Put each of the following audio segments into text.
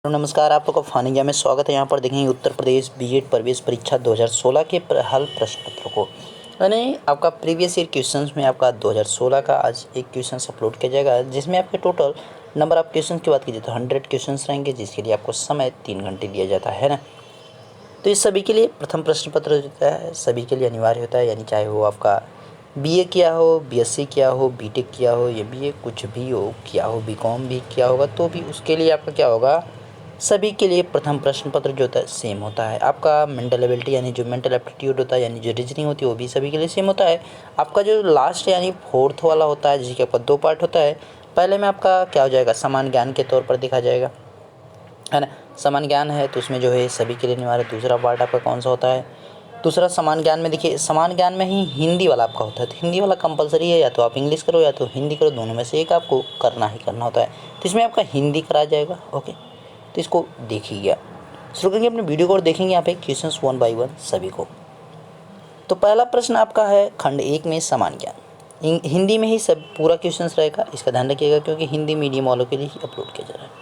नमस्कार, आप लोगों का फानी इंडिया में स्वागत है। यहाँ पर देखेंगे उत्तर प्रदेश बीएड प्रवेश परीक्षा 2016 के हल प्रश्न पत्रों को। यानी आपका प्रीवियस ईयर क्वेश्चंस में आपका 2016 का आज एक क्वेश्चन अपलोड किया जाएगा, जिसमें आपके टोटल नंबर ऑफ क्वेश्चन की बात कीजिए तो 100 क्वेश्चंस रहेंगे, जिसके लिए आपको समय 3 घंटे दिया जाता है ना। तो इस सभी के लिए प्रथम प्रश्न पत्र होता है, सभी के लिए अनिवार्य होता है। यानी चाहे वो आपका बीए किया हो, बीएससी किया हो, बीटेक किया हो, या बीए कुछ भी हो किया हो, बीकॉम भी किया होगा, तो भी उसके लिए आपका क्या होगा, सभी के लिए प्रथम प्रश्न पत्र जो होता है सेम होता है। आपका मेंटल एबिलिटी यानी जो मेंटल एप्टीट्यूड होता है, यानी जो रीजनिंग होती है, वो भी सभी के लिए सेम होता है। आपका जो लास्ट यानी फोर्थ वाला होता है, जिसके आपका 2 पार्ट होता है। पहले में आपका क्या हो जाएगा, समान ज्ञान के तौर पर देखा जाएगा, है ना। समान ज्ञान है तो उसमें जो है सभी के लिए अनिवार्य। दूसरा पार्ट आपका कौन सा होता है, दूसरा समान ज्ञान में देखिए, समान ज्ञान में ही हिंदी वाला आपका होता है। तो हिंदी वाला कंपलसरी है, या तो आप इंग्लिश करो या तो हिंदी करो, दोनों में से एक आपको करना ही करना होता है। तो इसमें आपका हिंदी करा जाएगा। ओके, तो इसको देखिएगा, शुरू करेंगे अपने वीडियो को और देखेंगे यहाँ पे क्वेश्चंस 1 बाय 1 सभी को। तो पहला प्रश्न आपका है खंड 1 में समान ज्ञान। हिंदी में ही सब पूरा क्वेश्चंस रहेगा, इसका ध्यान रखिएगा, क्योंकि हिंदी मीडियम वालों के लिए ही अपलोड किया जा रहा है।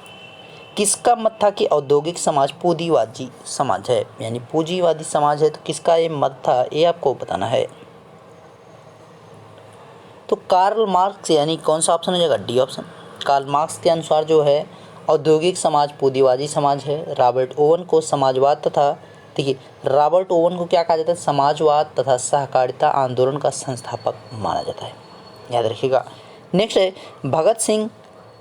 किसका मत था कि औद्योगिक समाज पूंजीवादी समाज है, यानी पूंजीवादी समाज है, तो किसका ये मत था, ये आपको बताना है। तो कार्ल मार्क्स, यानी कौन सा ऑप्शन हो जाएगा, डी ऑप्शन। कार्ल मार्क्स के अनुसार जो है औद्योगिक समाज पूंजीवादी समाज है। रॉबर्ट ओवन को समाजवाद तथा, देखिए रॉबर्ट ओवन को क्या कहा जाता है, समाजवाद तथा सहकारिता आंदोलन का संस्थापक माना जाता है, याद रखिएगा। नेक्स्ट है भगत सिंह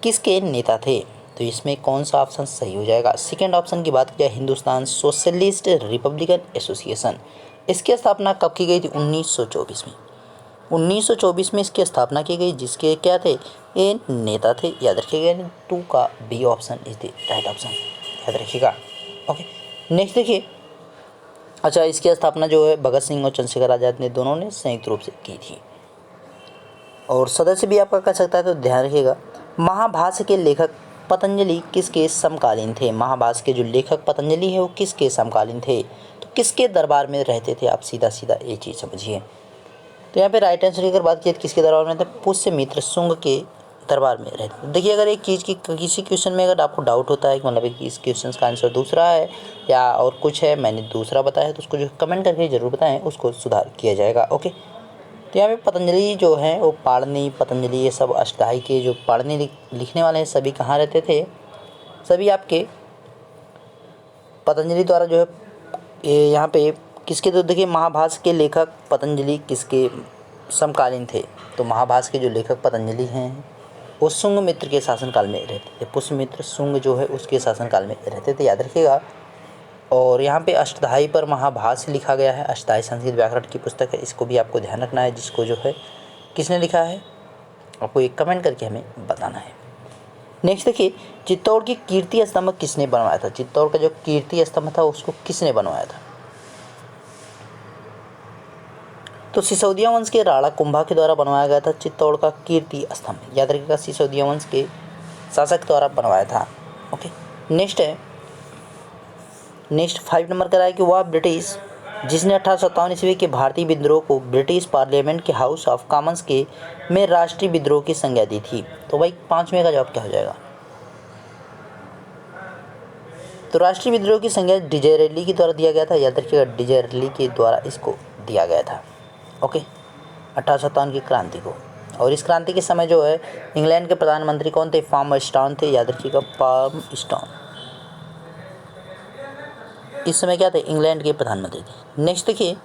किसके नेता थे, तो इसमें कौन सा ऑप्शन सही हो जाएगा। सेकेंड ऑप्शन की बात किया, हिंदुस्तान सोशलिस्ट रिपब्लिकन एसोसिएशन, इसकी स्थापना कब की गई थी, 1924 में। 1924 में इसकी स्थापना की गई, जिसके क्या थे, ये नेता थे, याद रखिएगा। 2 का B option is the right option, याद रखिएगा। ओके, नेक्स्ट देखिए, अच्छा इसकी स्थापना जो है भगत सिंह और चंद्रशेखर आज़ाद ने दोनों ने संयुक्त रूप से की थी, और सदस्य भी आपका कर सकता है, तो ध्यान रखिएगा। महाभाष्य के लेखक पतंजलि किसके समकालीन थे, महाभाष्य के जो लेखक पतंजलि है वो किसके समकालीन थे, तो किसके दरबार में रहते थे, आप सीधा सीधा ये चीज़ समझिए। तो यहाँ पे राइट आंसर की अगर बात की तो किसके दरबार में थे, पुष्यमित्र शुंग के दरबार में रहते। देखिए, अगर एक चीज़ की किसी क्वेश्चन में अगर आपको डाउट होता है कि मतलब कि इस क्वेश्चन का आंसर दूसरा है या और कुछ है, मैंने दूसरा बताया है, तो उसको जो कमेंट करके ज़रूर बताएं, उसको सुधार किया जाएगा। ओके, तो यहाँ पे पतंजलि जो है वो पाणिनि, पतंजलि, ये सब अष्टाई के जो पाणिनि लिखने वाले हैं, सभी कहाँ रहते थे, सभी आपके पतंजलि द्वारा जो है ये यहाँ पे किसके, तो देखिए महाभाष्य के लेखक पतंजलि किसके समकालीन थे, तो महाभाष्य के जो लेखक पतंजलि हैं वो शुंग मित्र के शासनकाल में रहते थे। पुष्यमित्र शुंग जो है उसके शासनकाल में रहते थे, याद रखिएगा। और यहाँ पे अष्टधाई पर महाभाष्य लिखा गया है, अष्टधाई संस्कृत व्याकरण की पुस्तक है, इसको भी आपको ध्यान रखना है, जिसको जो है किसने लिखा है, आपको एक कमेंट करके हमें बताना है। नेक्स्ट देखिए, चित्तौड़ की कीर्ति स्तंभ किसने बनवाया था, चित्तौड़ का जो कीर्ति स्तंभ था उसको किसने बनवाया था, तो सिसोदिया वंश के राणा कुंभा के द्वारा बनवाया गया था चित्तौड़ का कीर्ति स्तंभ, याद रखिएगा, सिसोदिया वंश के शासक द्वारा बनवाया था। ओके, नेक्स्ट है, नेक्स्ट 5 नंबर का है कि वह ब्रिटिश जिसने 1857 ईस्वी के भारतीय विद्रोह को ब्रिटिश पार्लियामेंट के हाउस ऑफ कॉमन्स के में राष्ट्रीय विद्रोह की संज्ञा दी थी, तो भाई 5वें का जवाब क्या हो जाएगा, तो राष्ट्रीय विद्रोह की संज्ञा डिज़रायली के द्वारा दिया गया था, याद रखिएगा, डिज़रायली के द्वारा इसको दिया गया था। ओके, 1857 की क्रांति को। और इस क्रांति के समय जो है इंग्लैंड के प्रधानमंत्री कौन थे, पाल्मरस्टोन थे, याद रखिएगा, पाल्मरस्टोन इस समय क्या थे, इंग्लैंड के प्रधानमंत्री थे। नेक्स्ट देखिए,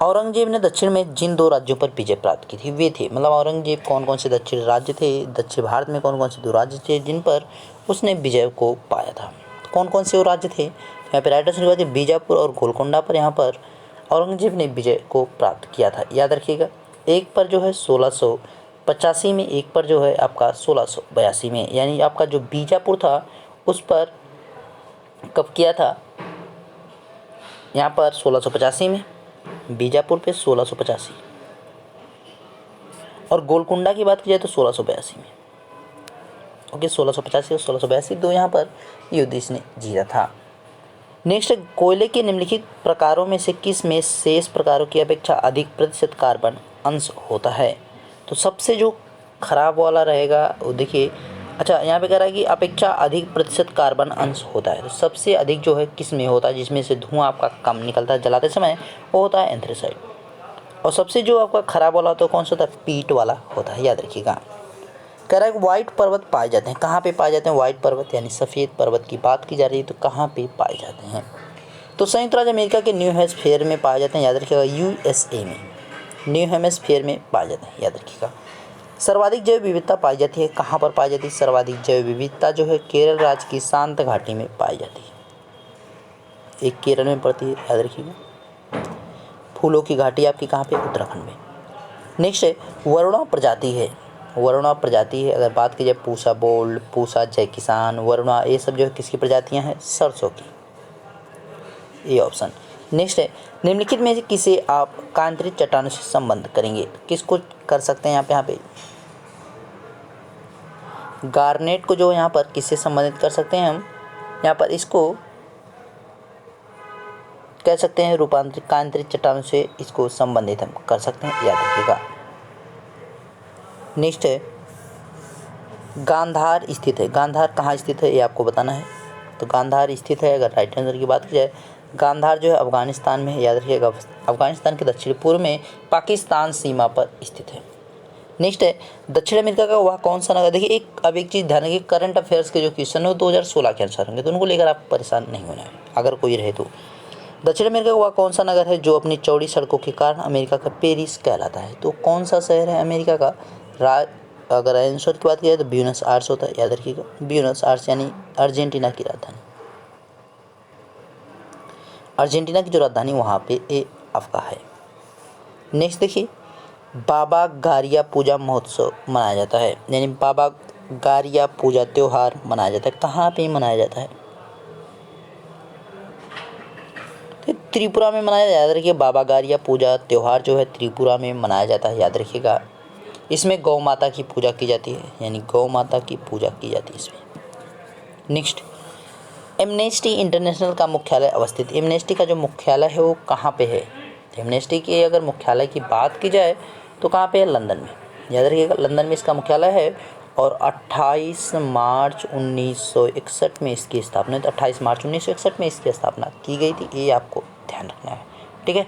औरंगजेब ने दक्षिण में जिन 2 राज्यों पर विजय प्राप्त की थी वे थे, मतलब औरंगजेब कौन कौन से दक्षिण राज्य थे, दक्षिण भारत में कौन कौन से 2 राज्य थे जिन पर उसने विजय को पाया था, कौन कौन से वो राज्य थे, यहाँ पर राइट आंसर बीजापुर और गोलकोंडा पर यहाँ पर औरंगजेब ने विजय को प्राप्त किया था, याद रखिएगा। एक पर जो है 1685 में, एक पर जो है आपका 1682 में, यानी आपका जो बीजापुर था उस पर कब किया था, यहाँ पर 1685 में, बीजापुर पे 1685, और गोलकुंडा की बात की जाए तो 1682 में। ओके, 1685 और 1682 दो यहाँ पर युद्ध इसने जीता था। नेक्स्ट, कोयले के निम्नलिखित प्रकारों में से किस में शेष प्रकारों की अपेक्षा अधिक प्रतिशत कार्बन अंश होता है, तो सबसे जो खराब वाला रहेगा वो देखिए अच्छा, यहाँ पे कह रहा है कि अपेक्षा अधिक प्रतिशत कार्बन अंश होता है। तो सबसे अधिक जो है किस में होता है, जिसमें से धुआं आपका कम निकलता है जलाते समय, वो होता है एंथ्रेसाइड। और सबसे जो आपका खराब वाला होता है कौन सा होता है, पीट वाला होता है, याद रखिएगा। कह रहा है व्हाइट पर्वत पाए जाते हैं, कहाँ पे पाए जाते हैं व्हाइट पर्वत, यानी सफ़ेद पर्वत की बात की जा रही है, तो कहाँ पे पाए जाते हैं। तो संयुक्त राज्य अमेरिका के न्यू हेम्सफेयर में पाए जाते हैं, याद रखिएगा, यूएसए में न्यू हेम्सफेयर में पाए जाते हैं, याद रखिएगा। सर्वाधिक जैव विविधता पाई जाती है, कहाँ पर पाई जाती है, सर्वाधिक जैव विविधता जो है केरल राज्य की शांत घाटी में पाई जाती है, एक केरल में पड़ती है, याद रखिएगा। फूलों की घाटी आपकी कहाँ पे, उत्तराखंड में। नेक्स्ट है वरुणा प्रजाति है, वरुणा प्रजाति है, अगर बात की जाए पूसा बोल्ड, पूसा जय किसान, वरुणा, ये सब जो है किसकी प्रजातियां हैं, सरसों की, ये ऑप्शन। नेक्स्ट है निम्नलिखित में से किसे आप कांतरित चट्टानों से संबंध करेंगे, किसको कर सकते हैं यहाँ पे गार्नेट को जो यहाँ पर किससे संबंधित कर सकते हैं हम, यहाँ पर इसको कह सकते हैं रूपांतरित कांतरित चट्टानों से इसको संबंधित हम कर सकते हैं, याद रखिएगा। नेक्स्ट है गांधार स्थित है, गांधार कहाँ स्थित है ये आपको बताना है। तो गांधार स्थित है, अगर राइट आंसर की बात की जाए, गांधार जो है अफगानिस्तान में है, याद रखिएगा। अफगानिस्तान के दक्षिण पूर्व में पाकिस्तान सीमा पर स्थित है। नेक्स्ट है दक्षिण अमेरिका का वह कौन सा नगर, देखिए अब एक चीज़ ध्यान रखिए, करंट अफेयर्स के जो क्वेश्चन है 2016 के अनुसार होंगे, तो उनको लेकर आप परेशान नहीं होना है अगर कोई रहे तो। दक्षिण अमेरिका का वह कौन सा नगर है जो अपनी चौड़ी सड़कों के कारण अमेरिका का पेरिस कहलाता है, तो कौन सा शहर है अमेरिका का, अगर आंसर की बात की जाए तो ब्यूनस आयर्स होता है, याद रखिएगा। ब्यूनस आयर्स यानी अर्जेंटीना की राजधानी, अर्जेंटीना की जो राजधानी वहाँ पे ये आपका है। नेक्स्ट देखिए बाबा गारिया पूजा महोत्सव मनाया जाता है, यानी बाबा गारिया पूजा त्यौहार मनाया जाता है, कहाँ पे मनाया जाता है, तो त्रिपुरा में मनाया जाता है। याद रखिए बाबा गारिया पूजा त्यौहार जो है त्रिपुरा में मनाया जाता है, याद रखिएगा। इसमें गौ माता की पूजा की जाती है, यानी गौ माता की पूजा की जाती है इसमें। नेक्स्ट एमनेस्टी इंटरनेशनल का मुख्यालय अवस्थित, एमनेस्टी का जो मुख्यालय है वो कहाँ पे है, एमनेस्टी के अगर मुख्यालय की बात की जाए तो कहाँ पे है, लंदन में, याद रखिएगा लंदन में इसका मुख्यालय है। और 28 मार्च 1961 में इसकी स्थापना, 28 मार्च 1961 में इसकी स्थापना की गई थी, ये आपको ध्यान रखना है, ठीक है।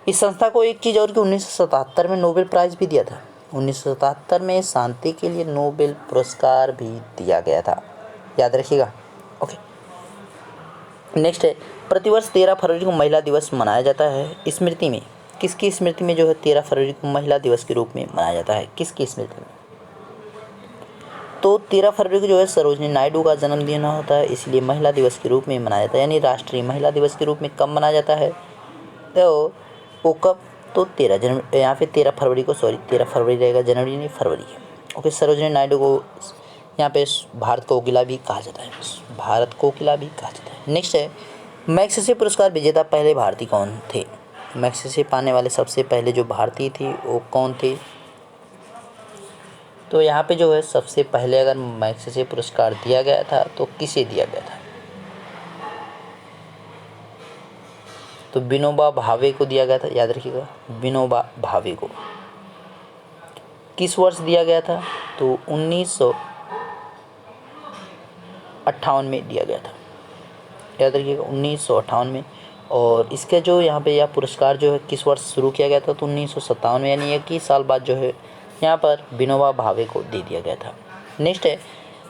इस संस्था को एक चीज़ और कि 1977 में नोबेल प्राइज़ भी दिया था, 1977 में शांति के लिए नोबेल पुरस्कार भी दिया गया था, याद रखिएगा, ओके। नेक्स्ट है प्रतिवर्ष 13 फरवरी को महिला दिवस मनाया जाता है, स्मृति में, किसकी स्मृति में जो है 13 फरवरी को महिला दिवस के रूप में मनाया जाता है, किसकी स्मृति में, तो 13 फरवरी को जो है सरोजिनी नायडू का जन्मदिन होता है, इसलिए महिला दिवस के रूप में मनाया जाता है, यानी राष्ट्रीय महिला दिवस के रूप में कब मनाया जाता है, तो वो कब, तो 13 जनवरी, यहाँ पे 13 फरवरी को, सॉरी 13 फरवरी रहेगा, जनवरी नहीं फरवरी है, ओके। सरोजिनी नायडू को यहाँ पे भारत कोकिला भी कहा जाता है, भारत कोकिला भी कहा जाता है। नेक्स्ट है मैग्सेसे पुरस्कार विजेता पहले भारतीय कौन थे, मैग्सेसे पाने वाले सबसे पहले जो भारतीय थे वो कौन थे, तो यहाँ पे जो है सबसे पहले अगर मैग्सेसे पुरस्कार दिया गया था तो किसे दिया गया था, तो विनोबा भावे को दिया गया था, याद रखिएगा विनोबा भावे को। किस वर्ष दिया गया था, तो 1958 में दिया गया था, याद रखिएगा 1958 में। और इसके जो यहाँ पे यह पुरस्कार जो है किस वर्ष शुरू किया गया था, तो 1957 में, यानी 21 साल बाद जो है यहाँ पर विनोबा भावे को दे दिया गया था। नेक्स्ट है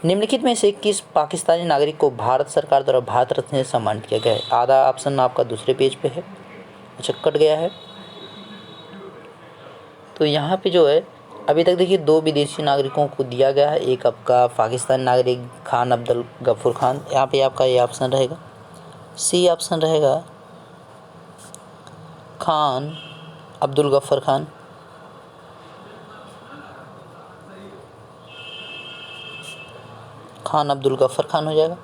निम्नलिखित में से किस पाकिस्तानी नागरिक को भारत सरकार द्वारा भारत रत्न से सम्मानित किया गया है, आधा ऑप्शन आपका दूसरे पेज पे है, अच्छा कट गया है। तो यहाँ पे जो है अभी तक देखिए 2 विदेशी नागरिकों को दिया गया है, एक आपका पाकिस्तानी नागरिक खान अब्दुल गफूर खान, यहाँ पे आपका ये ऑप्शन रहेगा, सी ऑप्शन रहेगा खान अब्दुल गफर खान, खान अब्दुल गफर खान हो जाएगा,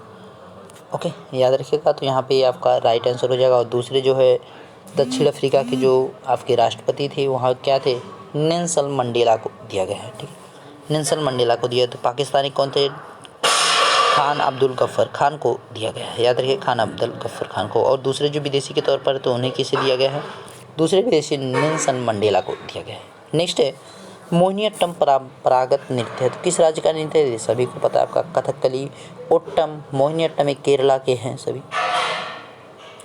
ओके याद रखिएगा। तो यहाँ पे आपका राइट आंसर हो जाएगा। और दूसरे जो है दक्षिण अफ्रीका के जो आपके राष्ट्रपति थे वहाँ क्या थे, नेल्सन मंडेला को दिया गया है, ठीक है, नेल्सन मंडेला को दिया। तो पाकिस्तानी कौन थे, खान अब्दुल गफर खान को दिया गया है, याद रखिए खान अब्दुल गफर खान को। और दूसरे जो विदेशी के तौर पर तो उन्हें किसे दिया गया है, दूसरे विदेशी नेल्सन मंडेला को दिया गया है। नेक्स्ट है मोहिनीअट्टम परंपरागत नृत्य है, तो किस राज्य का नृत्य है? सभी को पता है आपका कथकली, ओट्टम, मोहिनीअट्टम एक केरला के हैं सभी।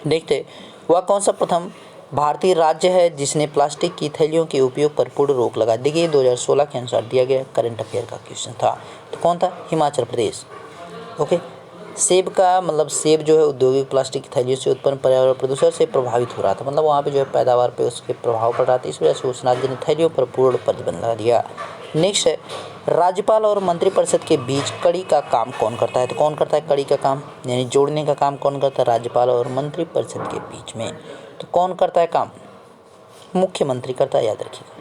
देखते वह कौन सा प्रथम भारतीय राज्य है जिसने प्लास्टिक की थैलियों के उपयोग पर पूर्ण रोक लगा? देखिए 2016 के अनुसार दिया गया करंट अफेयर का क्वेश्चन था, तो कौन था? हिमाचल प्रदेश। ओके, सेब का मतलब सेब जो है औद्योगिक प्लास्टिक की थैलियों से उत्पन्न पर्यावरण प्रदूषण से प्रभावित हो रहा था, मतलब वहाँ पे जो है पैदावार पे उसके प्रभाव पड़ रहा था, इस वजह से उस राज्य ने थैलियों पर पूर्ण प्रतिबंध लगा दिया। नेक्स्ट है, राज्यपाल और मंत्रिपरिषद के बीच कड़ी का काम कौन करता है? तो कौन करता है कड़ी का काम, यानी जोड़ने का काम कौन करता है? राज्यपाल और मंत्रिपरिषद के बीच में। तो कौन करता है काम? मुख्यमंत्री करता है, याद रखिएगा।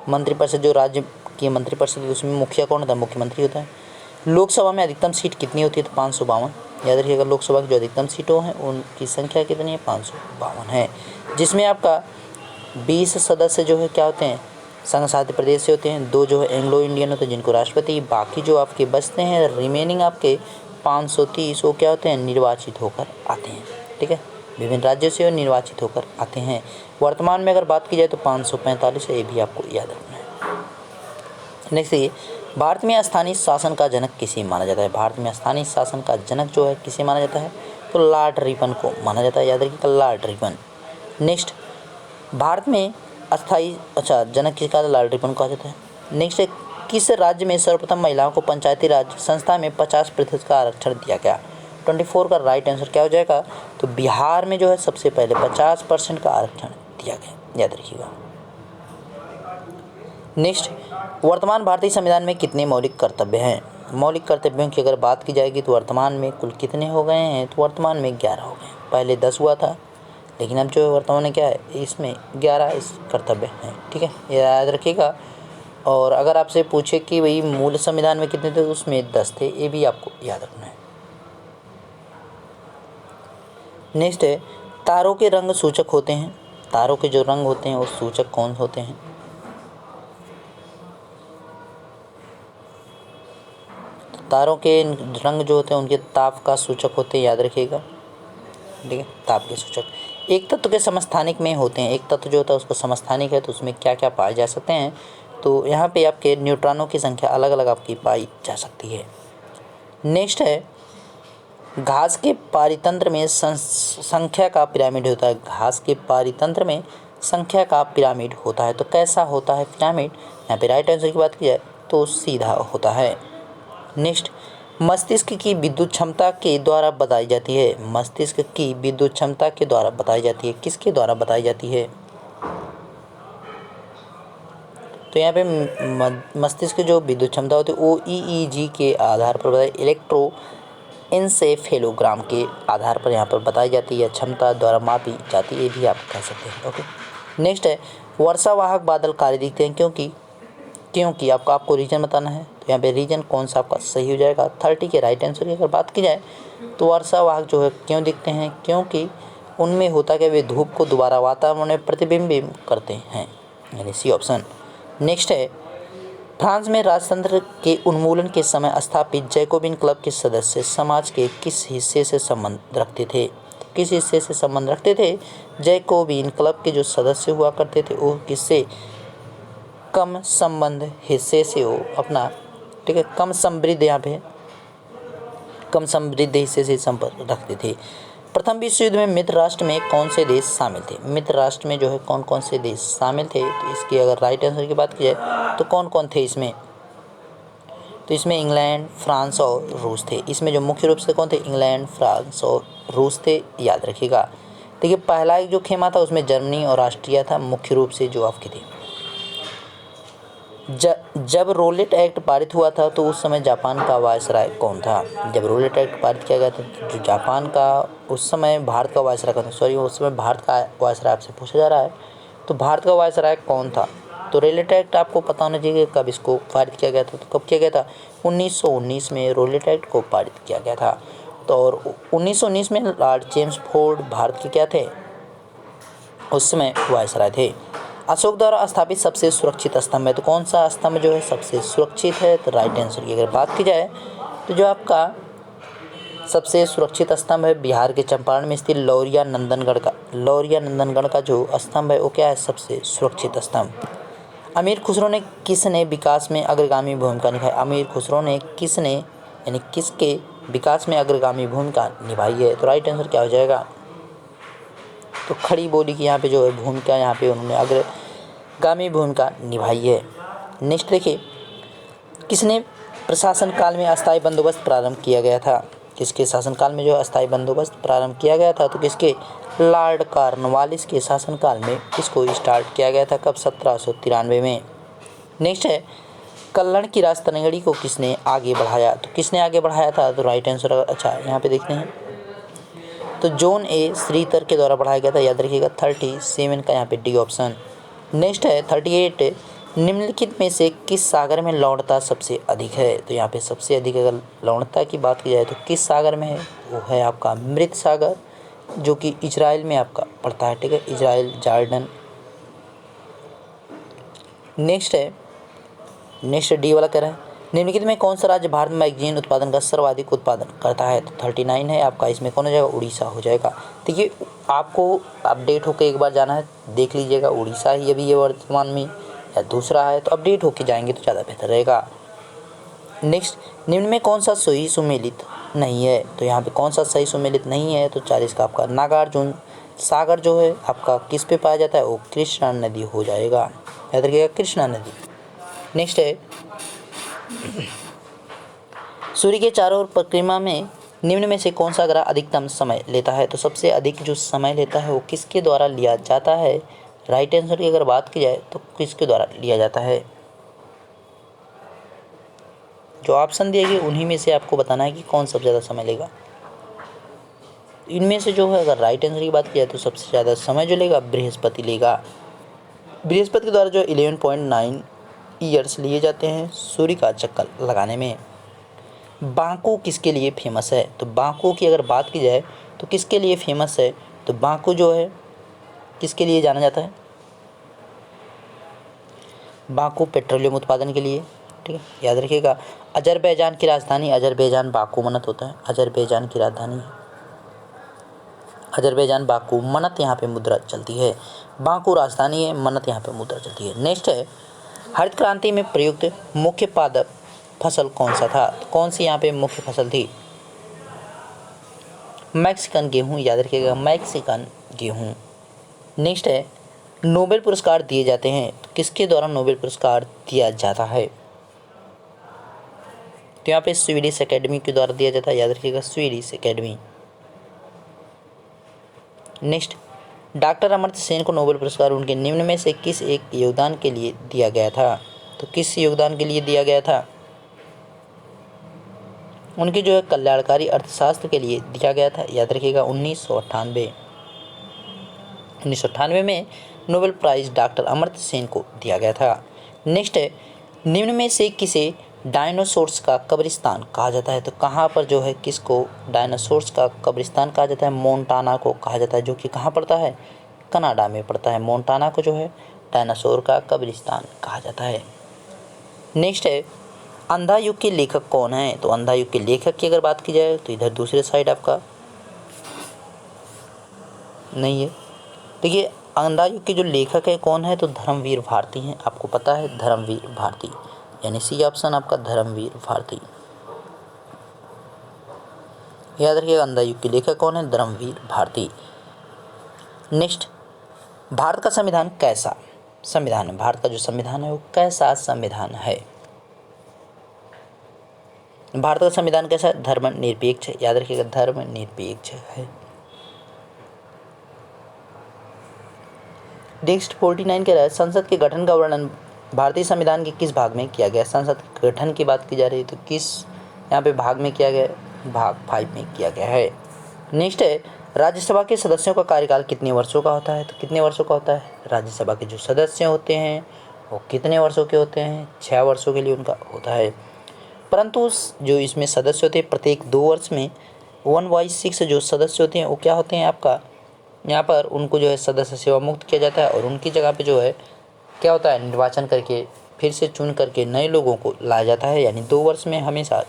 मंत्रिपरिषद जो राज्य की मंत्रिपरिषद उसमें मुखिया कौन होता है? मुख्यमंत्री होता है। लोकसभा में अधिकतम सीट कितनी होती है? तो 552। याद रखिएगा, लोकसभा की जो अधिकतम सीटों हैं उनकी संख्या कितनी है? 552 है, जिसमें आपका 20 सदस्य जो है क्या होते हैं? संघ शासित प्रदेश से होते हैं, 2 जो है एंग्लो इंडियन होते हैं जिनको राष्ट्रपति, बाकी जो आपके बचते हैं रिमेनिंग आपके 530 वो क्या होते हैं? निर्वाचित होकर आते हैं। ठीक है, विभिन्न राज्यों से निर्वाचित होकर आते हैं। वर्तमान में अगर बात की जाए तो 545 है, ये भी आपको याद रखना है। नेक्स्ट ये, भारत में स्थानीय शासन का जनक किसे माना जाता है? भारत में स्थानीय शासन का जनक जो है किसे माना जाता है? तो लॉर्ड रिपन को माना जाता है, याद रखिएगा, लॉर्ड रिपन। नेक्स्ट, भारत में अस्थाई जनक किसका? लॉर्ड रिपन को कहा जाता है। नेक्स्ट है, किस राज्य में सर्वप्रथम महिलाओं को पंचायती राज संस्था में 50% का आरक्षण दिया गया? 24 का राइट आंसर क्या हो जाएगा? तो बिहार में जो है सबसे पहले 50% का आरक्षण दिया गया, याद रखिएगा। नेक्स्ट, वर्तमान भारतीय संविधान में कितने मौलिक कर्तव्य हैं? मौलिक कर्तव्यों की अगर बात की जाएगी तो वर्तमान में कुल कितने हो गए हैं? तो वर्तमान में 11 हो गए, पहले 10 हुआ था, लेकिन अब जो वर्तमान में क्या है? इसमें 11 इस कर्तव्य हैं। ठीक है, ये याद रखिएगा। और अगर आपसे पूछे कि भाई मूल संविधान में कितने थे, तो उसमें 10 थे, ये भी आपको याद रखना है। नेक्स्ट है, तारों के रंग सूचक होते हैं, तारों के जो रंग होते हैं वो सूचक कौन होते हैं? तारों के रंग जो होते हैं उनके ताप का सूचक होते हैं, याद रखिएगा। ठीक है, ताप के सूचक एक तत्व के समस्थानिक में होते हैं। एक तत्व जो होता है उसको समस्थानिक है, तो उसमें क्या क्या पाए जा सकते हैं? तो यहाँ पे आपके न्यूट्रॉनों की संख्या अलग अलग आपकी पाई जा सकती है। नेक्स्ट है, घास के पारितंत्र में संख्या का पिरामिड होता है। घास के पारितंत्र में संख्या का पिरामिड होता है, तो कैसा होता है पिरामिड? यहाँ पे राइट आंसर की बात की जाए तो सीधा होता है। नेक्स्ट, मस्तिष्क की विद्युत क्षमता के द्वारा बताई जाती है। मस्तिष्क की विद्युत क्षमता के द्वारा बताई जाती है, किसके द्वारा बताई जाती है? तो यहाँ पे मस्तिष्क जो विद्युत क्षमता होती है वो EEG के आधार पर बताई, इलेक्ट्रो एन्सेफेलोग्राम के आधार पर यहाँ पर बताई जाती है, क्षमता द्वारा मापी जाती है, ये भी आप कह सकते हैं। ओके, नेक्स्ट है, वर्षावाहक बादल काले दिखते हैं क्योंकि आपको रीजन बताना है। तो यहाँ पे रीजन कौन सा आपका सही हो जाएगा? 30 के राइट आंसर की अगर बात की जाए तो वर्षावाहक जो है क्यों दिखते हैं? क्योंकि उनमें होता क्या, वे धूप को दोबारा वातावरण में प्रतिबिंबित करते हैं, यानी सी ऑप्शन। नेक्स्ट है, फ्रांस में राजतंत्र के उन्मूलन के समय स्थापित जैकोबिन क्लब के सदस्य समाज के किस हिस्से से संबंध रखते थे? किस हिस्से से संबंध रखते थे? जैकोबिन क्लब के जो सदस्य हुआ करते थे वो किससे? कम संबंध हिस्से से वो अपना, ठीक है, कम समृद्ध, यहाँ पे कम समृद्ध हिस्से से संपर्क रखते थे। प्रथम विश्व युद्ध में मित्र राष्ट्र में कौन से देश शामिल थे? मित्र राष्ट्र में जो है कौन कौन से देश शामिल थे? तो इसकी अगर राइट आंसर की बात की जाए तो कौन कौन थे इसमें? तो इसमें इंग्लैंड, फ्रांस और रूस थे। इसमें जो मुख्य रूप से कौन थे? इंग्लैंड, फ्रांस और रूस थे, याद रखिएगा। देखिए पहला एक जो खेमा था उसमें जर्मनी और ऑस्ट्रिया था मुख्य रूप से जो आपके थे। जब रोलेट एक्ट पारित हुआ था तो उस समय जापान का वायसराय कौन था? जब रोलेट एक्ट पारित किया गया था जो जापान का उस समय भारत का वायसराय कौन था? सॉरी, उस समय भारत का वायसराय आपसे पूछा जा रहा है, तो भारत का वायसराय कौन था? तो रोलेट एक्ट आपको पता होना चाहिए कब इसको पारित किया गया था। तो कब किया गया था? 1919 में रोलेट एक्ट को पारित किया गया था। तो और 1919 में लॉर्ड चेम्सफोर्ड भारत के क्या थे? उस समय वायसराय थे। अशोक द्वारा स्थापित सबसे सुरक्षित स्तंभ है, तो कौन सा स्तंभ जो है सबसे सुरक्षित है? तो राइट आंसर की अगर बात की जाए तो जो आपका सबसे सुरक्षित स्तंभ है बिहार के चंपारण में स्थित लौरिया नंदनगढ़ का जो स्तंभ है वो क्या है? सबसे सुरक्षित स्तंभ। अमीर खुसरो ने किसने विकास में अग्रगामी भूमिका निभाई? अमीर खुसरो ने किसने यानी किसके विकास में अग्रगामी भूमिका निभाई है? तो राइट आंसर क्या हो जाएगा? तो खड़ी बोली की यहाँ पे जो है भूमिका, यहाँ पे उन्होंने अग्रगामी भूमिका निभाई है। नेक्स्ट देखिए, किसने प्रशासन काल में अस्थायी बंदोबस्त प्रारंभ किया गया था? किसके शासनकाल में जो अस्थायी बंदोबस्त प्रारंभ किया गया था? तो किसके? लॉर्ड कॉर्नवालिस के शासनकाल में इसको स्टार्ट किया गया था। कब? 1793 में। नेक्स्ट है, कल्लण की राजतरंगिणी को किसने आगे बढ़ाया? तो किसने आगे बढ़ाया था? तो राइट आंसर अच्छा यहाँ पे देखते हैं तो जॉन ए श्रीतर के द्वारा बढ़ाया गया था। याद रखिएगा 37 का यहाँ पे डी ऑप्शन। नेक्स्ट है 38, निम्नलिखित में से किस सागर में लवणता सबसे अधिक है? तो यहाँ पे सबसे अधिक अगर लवणता की बात की जाए तो किस सागर में है? वो है आपका मृत सागर, जो कि इजराइल में आपका पड़ता है। ठीक है, इजराइल, जॉर्डन। नेक्स्ट डी वाला कह रहा है, निम्नलिखित में कौन सा राज्य भारत में मैगजीन उत्पादन का सर्वाधिक उत्पादन करता है? तो 39 है आपका। इसमें कौन हो जाएगा? उड़ीसा हो जाएगा। देखिए, आपको अपडेट होकर एक बार जाना है, देख लीजिएगा उड़ीसा ही अभी ये वर्तमान में या दूसरा है, तो अपडेट होके जाएंगे तो ज़्यादा बेहतर रहेगा। नेक्स्ट, निम्न में कौन सा सही सुमेलित नहीं है? तो यहाँ पे कौन सा सही सुमेलित नहीं है? तो 40 का आपका नागार्जुन सागर जो है आपका किस पे पाया जाता है? वो कृष्णा नदी हो जाएगा। याद रखिएगा कृष्णा नदी। नेक्स्ट है, सूर्य के चारों ओर परिक्रमा में निम्न में से कौन सा ग्रह अधिकतम समय लेता है? तो सबसे अधिक जो समय लेता है वो किसके द्वारा लिया जाता है? राइट आंसर की अगर बात की जाए तो किसके द्वारा लिया जाता है? जो ऑप्शन दिए गए उन्हीं में से आपको बताना है कि कौन सबसे ज़्यादा समय लेगा। इनमें से जो है अगर राइट आंसर की बात की जाए तो सबसे ज़्यादा समय जो लेगा बृहस्पति लेगा। बृहस्पति के द्वारा जो 11.9 ईयर्स लिए जाते हैं सूर्य का चक्कर लगाने में। बांकू किसके लिए फेमस है? तो बांकू की अगर बात की जाए तो किसके लिए फेमस है? तो बांकू जो है किसके लिए जाना जाता है? बाकू पेट्रोलियम उत्पादन के लिए। ठीक है, याद रखिएगा। अजरबैजान की राजधानी अजरबैजान बाकू मन्नत होता है। अजरबैजान की राजधानी अजरबैजान बाकू मन्नत यहाँ पे मुद्रा चलती है। बाकू राजधानी है, मन्नत यहाँ पे मुद्रा चलती है। नेक्स्ट है, हरित क्रांति में प्रयुक्त मुख्य पादप फसल कौन सा था? कौन सी यहाँ पे मुख्य फसल थी? मैक्सिकन गेहूँ। याद रखिएगा मैक्सिकन गेहूँ। नेक्स्ट है, नोबेल पुरस्कार दिए जाते हैं तो किसके द्वारा नोबेल पुरस्कार दिया जाता है? तो यहाँ पे स्वीडिश एकेडमी के द्वारा दिया जाता है। याद रखिएगा Swedish academy. Next, doctor Amartya Sen को नोबेल पुरस्कार उनके निम्न में से किस एक योगदान के लिए दिया गया था? तो किस योगदान के लिए दिया गया था? उनके जो है कल्याणकारी अर्थशास्त्र के लिए दिया गया था। याद रखिएगा 1998 में Nobel prize doctor Amartya Sen को दिया गया था। नेक्स्ट है, निम्न में से किसे डायनासोर्स का कब्रिस्तान कहा जाता है? तो कहाँ पर जो है किसको डायनासोर्स का कब्रिस्तान कहा जाता है? मोन्टाना को कहा जाता है, जो कि कहाँ पड़ता है? कनाडा में पड़ता है। मोन्टाना को जो है डायनासोर का कब्रिस्तान कहा जाता है। नेक्स्ट है, अंधा युग के लेखक कौन है? तो अंधा युग के लेखक की अगर बात की जाए तो इधर दूसरे साइड आपका नहीं है। देखिए, अंधा युग के जो लेखक है कौन है? तो धर्मवीर भारती हैं। आपको पता है धर्मवीर भारती, यानी सी ऑप्शन आपका धर्मवीर भारती। याद रखिएगा अंधा युग के लेखक कौन है? धर्मवीर भारती। नेक्स्ट, भारत का संविधान कैसा संविधान है? भारत का जो संविधान है वो कैसा संविधान है? भारत का संविधान कैसा है? धर्मनिरपेक्ष है। याद रखिएगा धर्मनिरपेक्ष है। नेक्स्ट 49 कह रहा है, संसद के गठन का वर्णन भारतीय संविधान के किस भाग में किया गया? संसद के गठन की बात की जा रही है तो किस यहाँ पे भाग में किया गया? भाग 5 में किया गया है। नेक्स्ट है, राज्यसभा के सदस्यों का कार्यकाल कितने वर्षों का होता है? तो कितने वर्षों का होता है? राज्यसभा के जो सदस्य होते हैं वो कितने वर्षों के होते हैं? 6 वर्षों के लिए उनका होता है। परंतु जो इसमें सदस्य होते हैं प्रत्येक 2 वर्ष में 1/6 जो सदस्य होते हैं वो क्या होते हैं आपका? यहाँ पर उनको जो है सदस्य सेवा मुक्त किया जाता है और उनकी जगह पे जो है क्या होता है? निर्वाचन करके फिर से चुन करके नए लोगों को लाया जाता है। यानी 2 वर्ष में हमेशा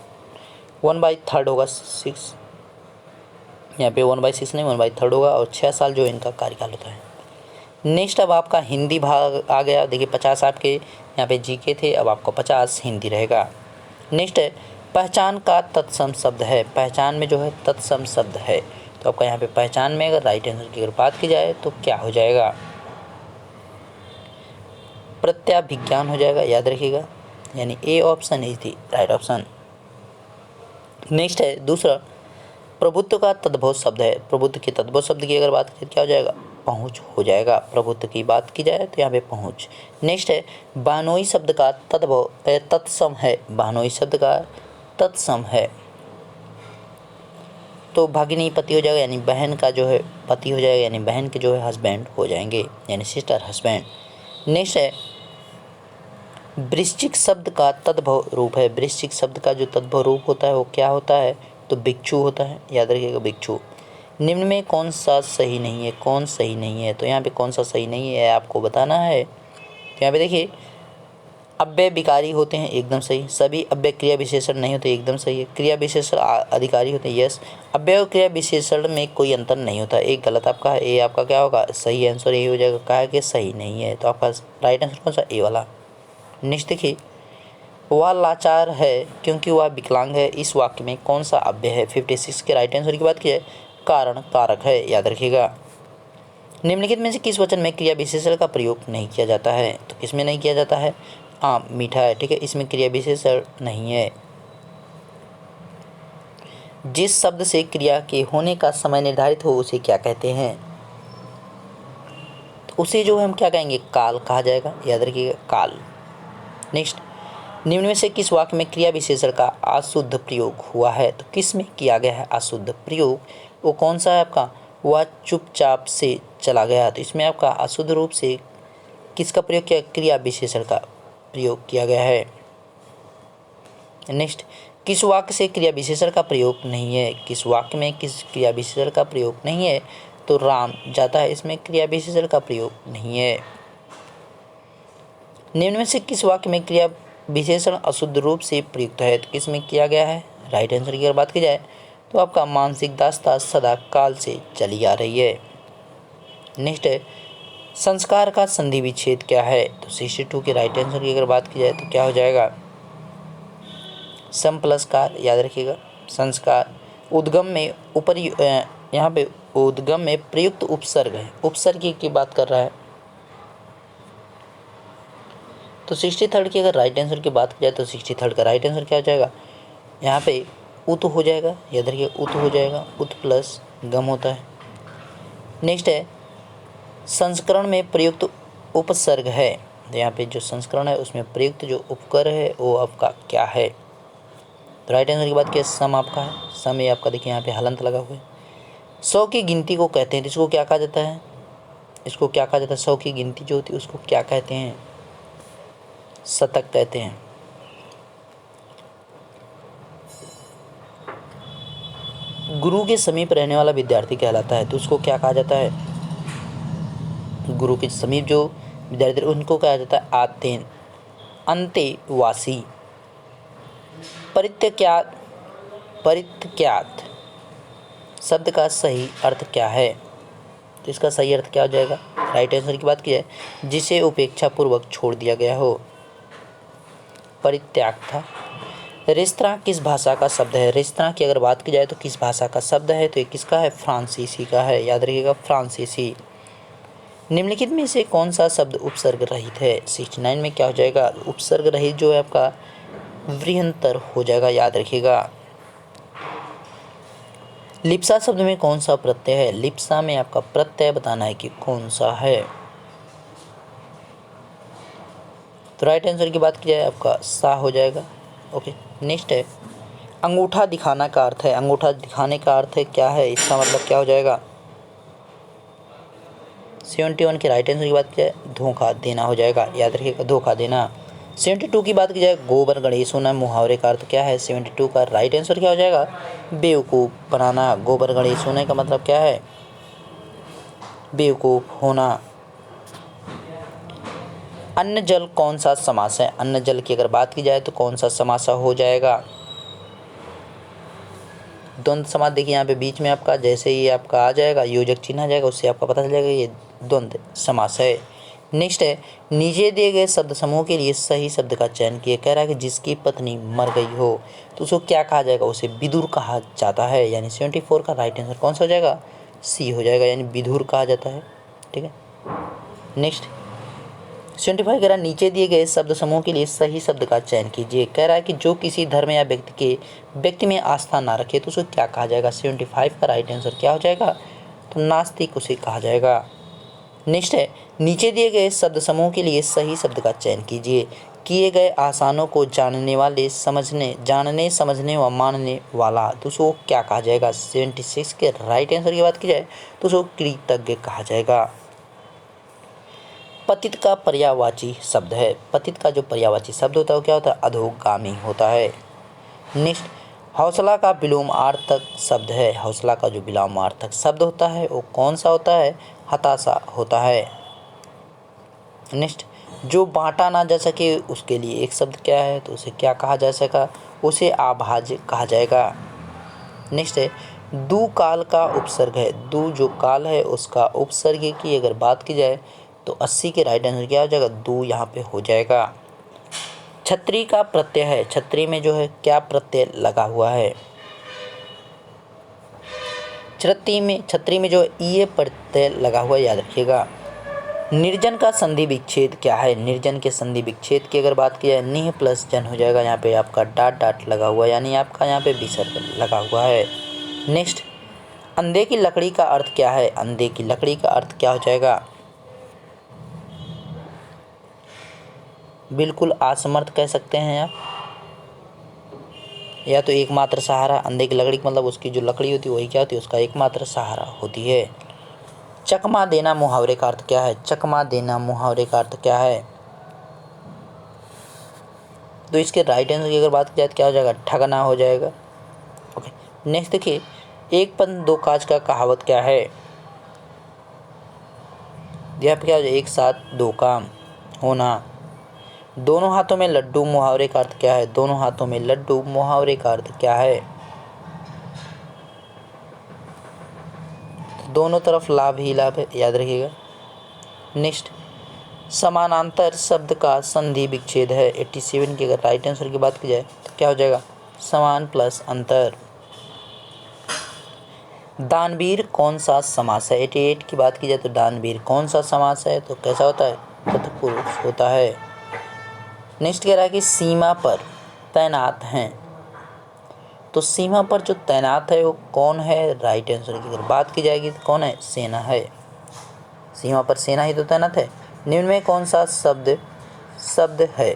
1/3 होगा 6, यहाँ पे 1/6 नहीं 1/3 होगा और 6 साल जो इनका कार्यकाल होता है। नेक्स्ट अब आपका हिंदी भाग आ गया। देखिए 50 आपके यहाँ पे जीके थे, अब आपको 50 हिंदी रहेगा। नेक्स्ट है पहचान का तत्सम शब्द है। पहचान में जो है तत्सम शब्द है, तो आपका यहाँ पे पहचान में अगर राइट आंसर की अगर बात की जाए तो क्या हो जाएगा? प्रत्याभिज्ञान हो जाएगा, याद रखिएगा। यानी A option is the right option. Next है दूसरा प्रभुत्व का तद्भव शब्द है। प्रभुत्व के तद्भव शब्द की अगर बात करें क्या हो जाएगा? पहुँच हो जाएगा। प्रभुत्व की बात की जाए तो यहाँ पे पहुँच। नेक्स्ट है बानोई शब्द का तद्भव तत्सम है। बानोई शब्द का तत्सम है तो भगिनी पति हो जाएगा, यानी बहन का जो है पति हो जाएगा, यानी बहन के जो है हस्बैंड हो जाएंगे, यानी सिस्टर हस्बैंड। नेक्स्ट है वृश्चिक शब्द का तद्भव रूप है। वृश्चिक शब्द का जो तद्भव रूप होता है वो क्या होता है? तो भिक्षु होता है, याद रखिएगा भिक्षु। निम्न में कौन सा सही नहीं है? कौन सही नहीं है? तो यहाँ पे कौन सा सही नहीं है आपको बताना है। तो यहाँ पे देखिए अव्यय विकारी होते हैं, एकदम सही। सभी अव्यय क्रिया विशेषण नहीं होते, एकदम सही है। क्रिया विशेषण अधिकारी होते हैं, यस। अव्यय और क्रिया विशेषण में कोई अंतर नहीं होता, एक गलत आपका है। ए आपका क्या होगा? सही आंसर यही हो जाएगा। कहा कि सही नहीं है, तो आपका राइट आंसर कौन सा? ए वाला। नेक्स्ट देखिए वह लाचार है क्योंकि वह विकलांग है। इस वाक्य में कौन सा अव्यय है? 56 के राइट आंसर की बात की जाए कारण कारक है, याद रखिएगा। निम्नलिखित में से किस वचन में क्रिया विशेषण का प्रयोग नहीं किया जाता है? तो किसमें नहीं किया जाता है? आम मीठा है, ठीक है, इसमें क्रिया विशेषण नहीं है। जिस शब्द से क्रिया के होने का समय निर्धारित हो उसे क्या कहते हैं? तो उसे जो हम क्या कहेंगे? काल कहा जाएगा, याद रखिएगा, काल। नेक्स्ट निम्न में से किस वाक्य में क्रिया विशेषण का अशुद्ध प्रयोग हुआ है? तो किस में किया गया है अशुद्ध प्रयोग? वो कौन सा है आपका? वह चुपचाप से चला गया। तो इसमें आपका अशुद्ध रूप से किसका प्रयोग किया? क्रिया विशेषण का प्रयोग किया गया है। नेक्स्ट किस वाक्य से क्रिया विशेषण का प्रयोग नहीं है? किस वाक्य में किस क्रिया विशेषण का प्रयोग नहीं है? तो राम जाता है, इसमें क्रिया विशेषण का प्रयोग नहीं है। निम्न में से किस वाक्य में क्रिया विशेषण अशुद्ध रूप से प्रयुक्त है? तो किसमें किया गया है? राइट आंसर की अगर बात की जाए तो आपका मानसिक दास्ता सदा काल से चली आ रही है। नेक्स्ट है संस्कार का संधि विच्छेद क्या है? तो 62 के राइट आंसर की अगर बात की जाए तो क्या हो जाएगा? सम प्लस कार, याद रखिएगा। संस्कार उद्गम में ऊपर यहाँ पे उद्गम में प्रयुक्त उपसर्ग है, उपसर्ग की बात कर रहा है। तो 63 की अगर राइट आंसर की बात की जाए तो 63 का राइट आंसर क्या हो जाएगा? यहाँ पे उत हो जाएगा, याद रखिए उत हो जाएगा, उत प्लस गम होता है। नेक्स्ट है संस्करण में प्रयुक्त उपसर्ग है। तो यहाँ पे जो संस्करण है उसमें प्रयुक्त जो उपकर है वो आपका क्या है? तो राइट आंसर की बात की सम आपका है। सम ये आपका देखिए यहाँ पे हलंत लगा हुआ है। 100 की गिनती को कहते हैं, इसको क्या कहा जाता है? इसको क्या कहा जाता है? 100 की गिनती जो होती है उसको क्या कहते हैं? शतक कहते हैं। गुरु के समीप रहने वाला विद्यार्थी कहलाता है, तो उसको क्या कहा जाता है? गुरु के समीप जो विद्यार्थी उनको कहा जाता है आतेन अंतेवासी। परित्याग परित्याग शब्द का सही अर्थ क्या है? तो इसका सही अर्थ क्या हो जाएगा? राइट आंसर की बात की जाए जिसे उपेक्षा पूर्वक छोड़ दिया गया हो, परित्याग था। रेस्तरां किस भाषा का शब्द है? रेस्तरां की अगर बात की जाए तो किस भाषा का शब्द है? तो ये किसका है? फ्रांसीसी का है, याद रखिएगा फ्रांसीसी। निम्नलिखित में से कौन सा शब्द उपसर्ग रहित है? 69 में क्या हो जाएगा? उपसर्ग रहित जो है आपका वृहंतर हो जाएगा, याद रखिएगा। लिप्सा शब्द में कौन सा प्रत्यय है? लिप्सा में आपका प्रत्यय बताना है कि कौन सा है। तो राइट आंसर की बात की जाए आपका सा हो जाएगा। ओके नेक्स्ट है अंगूठा दिखाना का अर्थ है। अंगूठा दिखाने का अर्थ है क्या है? इसका मतलब क्या हो जाएगा? 71 के राइट आंसर की बात की जाए धोखा देना हो जाएगा, याद रखिएगा धोखा देना। 72 की बात की जाए गोबर गणेश होना मुहावरे का अर्थ क्या है? 72 का राइट आंसर क्या हो जाएगा? बेवकूफ़ बनाना। गोबर गणेश होने का मतलब क्या है? बेवकूफ़ होना। अन्न जल कौन सा समास है? अन्न जल की अगर बात की जाए तो कौन सा समास हो जाएगा? द्वंद्व समास देखिए यहाँ पे बीच में आपका जैसे ही आपका आ जाएगा योजक चिन्ह आ जाएगा उससे आपका पता चल जाएगा ये द्वंद्व समास है। नेक्स्ट है, नीचे दिए गए शब्द समूह के लिए सही शब्द का चयन किए। कह रहा है कि जिसकी पत्नी मर गई हो तो उसको क्या कहा जाएगा, उसे विदुर कहा जाता है। यानी 74 का राइट आंसर कौन सा हो जाएगा, सी हो जाएगा, यानी विदुर कहा जाता है। ठीक है। नेक्स्ट 75 कह रहा है नीचे दिए गए शब्द समूह के लिए सही शब्द का चयन कीजिए। कह रहा है कि जो किसी धर्म या व्यक्ति में आस्था ना रखे तो उसे क्या कहा जाएगा। 75 का राइट आंसर क्या हो जाएगा, तो नास्तिक उसे कहा जाएगा। नेक्स्ट है, नीचे दिए गए शब्द समूह के लिए सही शब्द का चयन कीजिए। किए गए आसानों को जानने वाले, जानने समझने व मानने वाला, तो उसको क्या कहा जाएगा। 76 के राइट आंसर की बात की जाए तो उसको कृतज्ञ कहा जाएगा। पतित का पर्यायवाची शब्द है। पतित का जो पर्यायवाची शब्द होता है वो क्या होता है, अधोगामी होता है। नेक्स्ट, हौसला का विलोमार्थक शब्द है। हौसला का जो विलोमार्थक शब्द होता है वो कौन सा होता है, हताशा होता है। नेक्स्ट, जो बांटा ना जा सके उसके लिए एक शब्द क्या है, तो उसे क्या कहा जा सका, उसे अभाज्य कहा जाएगा। नेक्स्ट है, दू काल का उपसर्ग है। दू जो काल है उसका उपसर्ग की अगर बात की जाए तो 80 के राइट आंसर क्या हो जाएगा, दू यहाँ पे हो जाएगा। छतरी का प्रत्यय है। छतरी में जो है क्या प्रत्यय लगा हुआ है, छतरी में जो ये प्रत्यय लगा हुआ है, याद रखिएगा। निर्जन का संधि विच्छेद क्या है। निर्जन के संधि विच्छेद की अगर बात की जाए निह प्लस जन हो जाएगा। यहाँ पे आपका डाट लगा हुआ है, यानी आपका यहाँ पे विसर्ग लगा हुआ है। नेक्स्ट, अंधे की लकड़ी का अर्थ क्या है। अंधे की लकड़ी का अर्थ क्या हो जाएगा, बिल्कुल असमर्थ कह सकते हैं आप, या तो एकमात्र सहारा। अंधे की लकड़ी मतलब उसकी जो लकड़ी होती है वही क्या होती है, उसका एकमात्र सहारा होती है। चकमा देना मुहावरे का अर्थ क्या है। चकमा देना मुहावरे का अर्थ क्या है, तो इसके राइट आंसर की अगर बात की जाए तो क्या हो जाएगा, ठगना हो जाएगा। ओके। नेक्स्ट देखिए, एक पन दो काज का कहावत क्या है। यहाँ पे क्या हो जाएगा, एक साथ दो काम होना। दोनों हाथों में लड्डू मुहावरे का अर्थ क्या है। दोनों हाथों में लड्डू मुहावरे का अर्थ क्या है, दोनों तरफ लाभ ही लाभ है, याद रखिएगा। नेक्स्ट, समानांतर शब्द का संधि विच्छेद है। 87 की अगर राइट आंसर की बात की जाए तो क्या हो जाएगा, समान प्लस अंतर। दानवीर कौन सा समास है। 88 की बात की जाए तो दानवीर कौन सा समास है, तो कैसा होता है, तत्पुरुष होता है। नेक्स्ट कह रहा है कि सीमा पर तैनात हैं, तो सीमा पर जो तैनात है वो कौन है। राइट आंसर की अगर बात की जाएगी तो कौन है, सेना है। सीमा पर सेना ही तो तैनात है। निम्न में कौन सा शब्द है,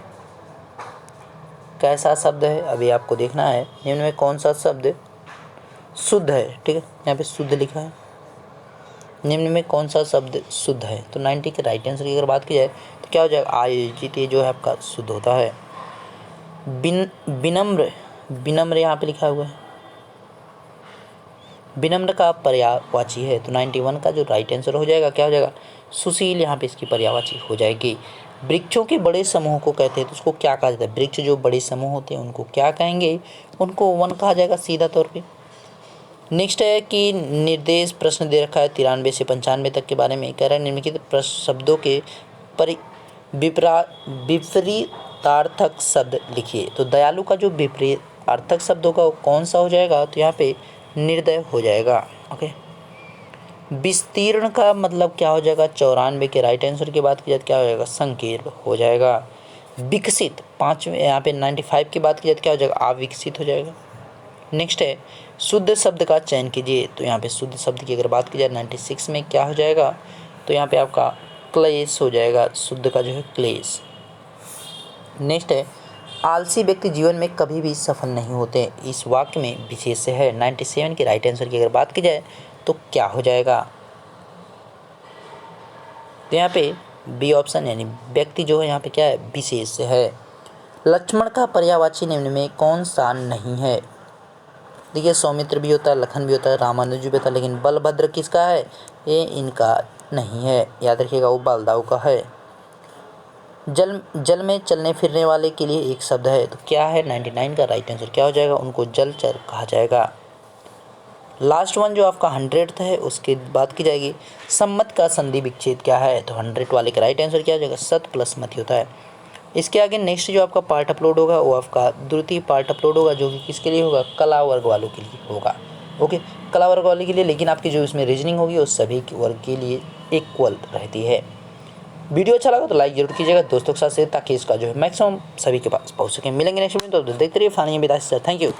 कैसा शब्द है, अभी आपको देखना है। निम्न में कौन सा शब्द शुद्ध है। ठीक है, यहाँ पे शुद्ध लिखा है। निम्न में कौन सा शब्द शुद्ध है, तो 90 के राइट आंसर की अगर बात की जाए तो क्या हो जाएगा, आयोजित, ये जो है आपका शुद्ध होता है। विनम्र यहाँ पे लिखा हुआ है, विनम्र का पर्यायवाची है, तो 91 का जो राइट आंसर हो जाएगा क्या हो जाएगा, सुशील, यहाँ पे इसकी पर्यायवाची हो जाएगी। वृक्षों के बड़े समूह को कहते हैं तो उसको क्या कहा जाता है। वृक्ष जो बड़े समूह होते हैं उनको क्या कहेंगे, उनको वन कहा जाएगा सीधा तौर पे। नेक्स्ट है कि निर्देश प्रश्न दे रखा है 93 से 95 तक के बारे में। कह रहा है निम्नलिखित शब्दों के विपरीतार्थक शब्द लिखिए। तो दयालु का जो विपरीतार्थक शब्द होगा वो कौन सा हो जाएगा, तो यहाँ पे निर्दय हो जाएगा। ओके। विस्तीर्ण का मतलब क्या हो जाएगा, 94 के राइट आंसर की बात की जाए क्या हो जाएगा, संकीर्ण हो जाएगा। विकसित 5 में यहाँ पे 95 की बात की जाए क्या हो जाएगा, अविकसित हो जाएगा। नेक्स्ट है शुद्ध शब्द का चयन कीजिए। तो यहाँ पे शुद्ध शब्द की अगर बात की जाए 96 में क्या हो जाएगा, तो यहाँ पे आपका क्लेश हो जाएगा, शुद्ध का जो है क्लेश। नेक्स्ट है आलसी व्यक्ति जीवन में कभी भी सफल नहीं होते, इस वाक्य में विशेष है। 97 के राइट आंसर की अगर बात की जाए तो क्या हो जाएगा, तो यहाँ पे बी ऑप्शन, यानी व्यक्ति जो है यहाँ पे क्या है, विशेष है। लक्ष्मण का पर्यायवाची निम्न में कौन सा नहीं है। देखिए सौमित्र भी होता है, लखन भी होता है, रामानुज भी होता है, लेकिन बलभद्र किसका है, ये इनका नहीं है, याद रखिएगा वो बलदाऊ का है। जल में चलने फिरने वाले के लिए एक शब्द है, तो क्या है, 99 का राइट आंसर क्या हो जाएगा, उनको जलचर कहा जाएगा। लास्ट वन जो आपका 100th है उसके बात की जाएगी। सम्मत का संधि विच्छेद क्या है, तो 100 वाले का राइट आंसर क्या हो जाएगा, सत प्लस मत होता है। इसके आगे नेक्स्ट जो आपका पार्ट अपलोड होगा वो आपका द्वितीय पार्ट अपलोड होगा, जो कि किसके लिए होगा, कला वर्ग वालों के लिए होगा। ओके, कला वर्ग वाले के लिए, लेकिन आपकी जो इसमें रीजनिंग होगी वो सभी वर्ग के लिए इक्वल रहती है। वीडियो अच्छा लगा तो लाइक जरूर कीजिएगा दोस्तों के साथ, ताकि इसका जो है मैक्सिमम सभी के पास पहुंच सके। मिलेंगे नेक्स्ट वीडियो, तो देखते रहिए फानी विदाई सर, थैंक यू।